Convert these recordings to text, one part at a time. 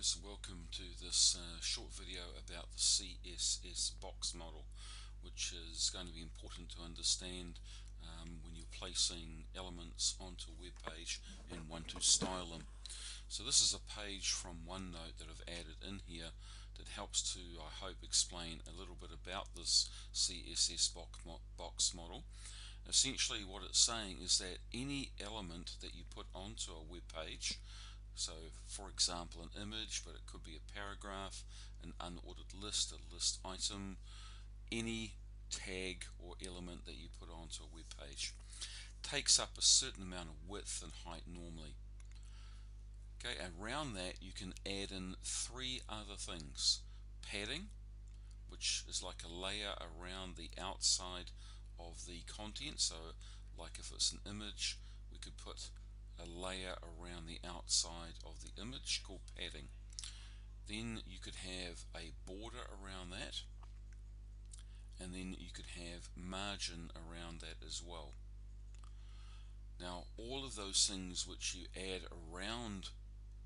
guys, welcome to this short video about the CSS box model, which is going to be important to understand when you're placing elements onto a web page and want to style them. So this is a page from OneNote that I've added in here that helps to, I hope, explain a little bit about this CSS box model. Essentially what it's saying is that any element that you put onto a web page, so for example an image, but it could be a paragraph, an unordered list, a list item, any tag or element that you put onto a web page takes up a certain amount of width and height normally. Okay, around that you can add in three other things. Padding, which is like a layer around the outside of the content, so like if it's an image we could put a layer around the outside of the image called padding. Then you could have a border around that, and then you could have margin around that as well. Now all of those things which you add around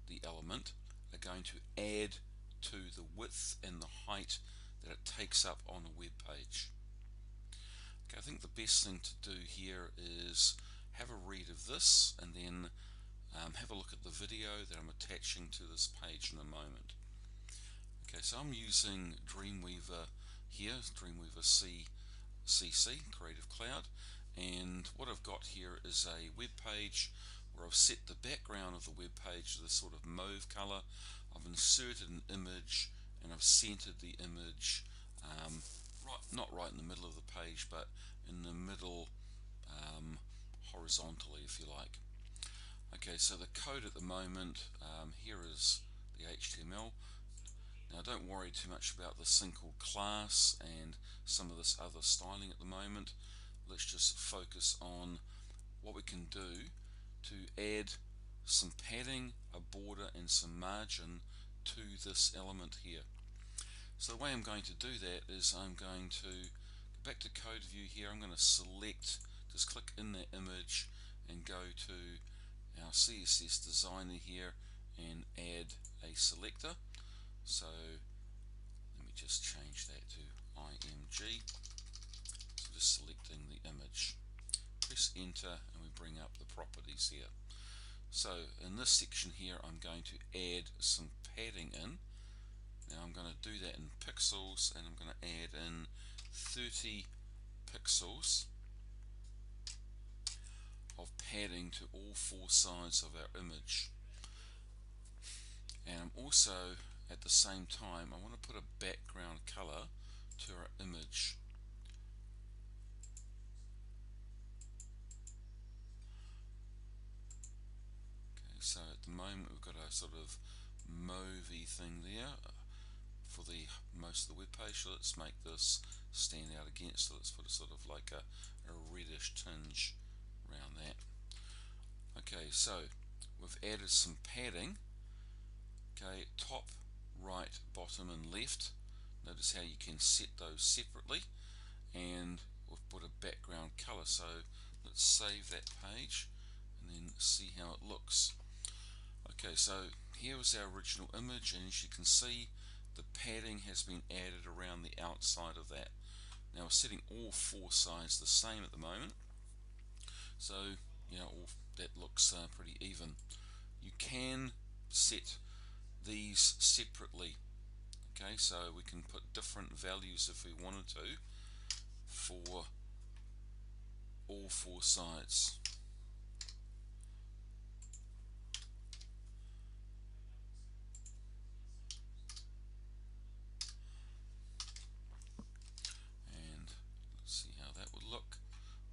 the element are going to add to the width and the height that it takes up on a web page. Okay, I think the best thing to do here is have a read of this and then have a look at the video that I'm attaching to this page in a moment. Okay, so I'm using Dreamweaver here, Dreamweaver CC, Creative Cloud, and what I've got here is a web page where I've set the background of the web page to this sort of mauve color. I've inserted an image and I've centered the image not right in the middle of the page, but in the middle horizontally, if you like. Okay, so the code at the moment, here is the HTML. Now don't worry too much about this thing called class and some of this other styling at the moment. Let's just focus on what we can do to add some padding, a border and some margin to this element here. So the way I'm going to do that is I'm going to go back to code view here. I'm going to select, just click in that image and go to our CSS designer here and add a selector. So let me just change that to IMG. So just selecting the image. Press enter and we bring up the properties here. So in this section here I'm going to add some padding in. Now I'm going to do that in pixels and I'm going to add in 30 pixels of padding to all four sides of our image. And I'm also at the same time I want to put a background color to our image. Okay, so at the moment we've got a sort of mauvey thing there for the most of the web page. So let's make this stand out against it. Let's put a sort of like a reddish tinge around that. Okay, so we've added some padding. Okay, top, right, bottom and left. Notice how you can set those separately, and we've put a background color. So let's save that page and then see how it looks. Okay, so here was our original image, and as you can see the padding has been added around the outside of that. Now we're setting all four sides the same at the moment, so you know that looks pretty even. You can set these separately. Okay, so we can put different values if we wanted to for all four sides. And let's see how that would look.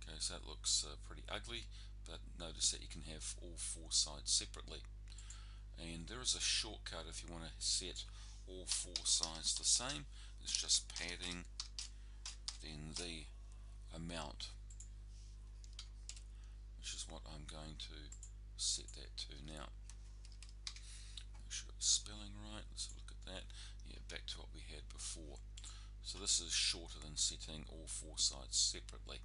Okay, so that looks pretty ugly, but notice that you can have all four sides separately. And there is a shortcut if you want to set all four sides the same. It's just padding, then the amount, which is what I'm going to set that to now. Make sure it's spelling right. Let's have a look at that. Yeah, back to what we had before. So this is shorter than setting all four sides separately.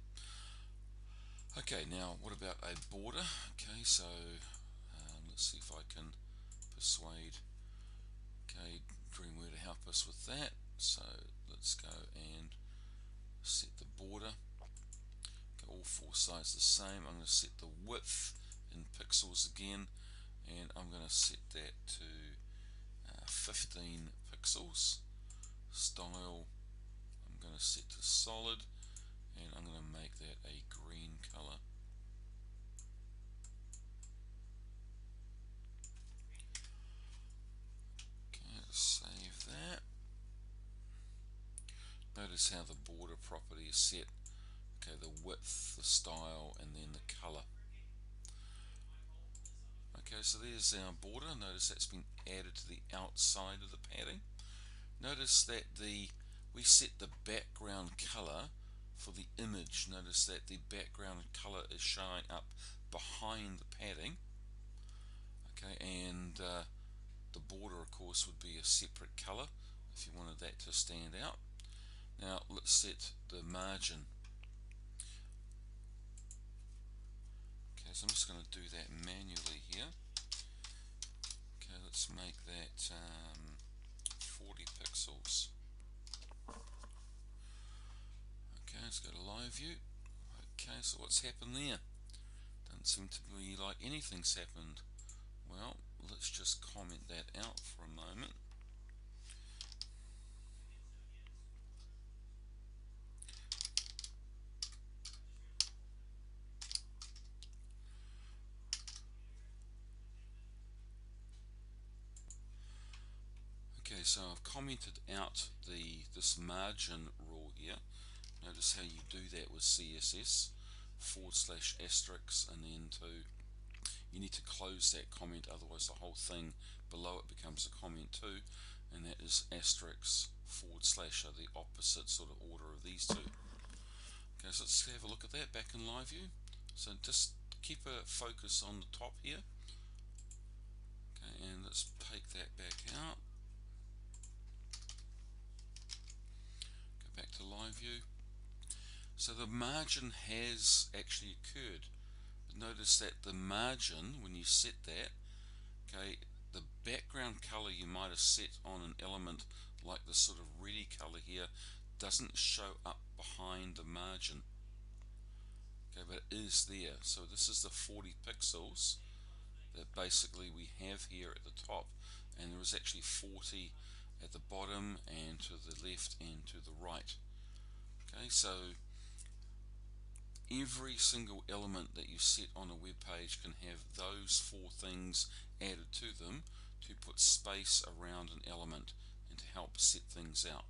Okay, now what about a border? Okay, so let's see if I can persuade us with that. So let's go and set the border. Go all four sides the same. I'm going to set the width in pixels again, and I'm going to set that to 15 pixels. Style, I'm going to set to solid, and I'm going to make that a green color. Okay, save that. Notice how the border property is set. Okay, the width, the style, and then the color. Okay, so there's our border. Notice that's been added to the outside of the padding. Notice that we set the background color for the image. Notice that the background color is showing up behind the padding. Okay, and the border, of course, would be a separate color if you wanted that to stand out. Now let's set the margin. Okay, so I'm just going to do that manually here. Okay, let's make that 40 pixels. Okay, let's go to live view. Okay, so what's happened there? Doesn't seem to be like anything's happened. Well, let's just comment that out for a moment. Okay, so I've commented out this margin rule here. Notice how you do that with CSS, / asterisk, and then you need to close that comment, otherwise the whole thing below it becomes a comment too, and that is asterisk / are the opposite sort of order of these two. Okay, so let's have a look at that back in live view. So just keep a focus on the top here. Okay, and let's take that back out. Go back to live view. So the margin has actually occurred. Notice that the margin, when you set that, okay, the background color you might have set on an element like this sort of reddy color here doesn't show up behind the margin. Okay, but it is there. So this is the 40 pixels that basically we have here at the top, and there is actually 40 at the bottom and to the left and to the right. Okay, so every single element that you set on a web page can have those four things added to them to put space around an element and to help set things out.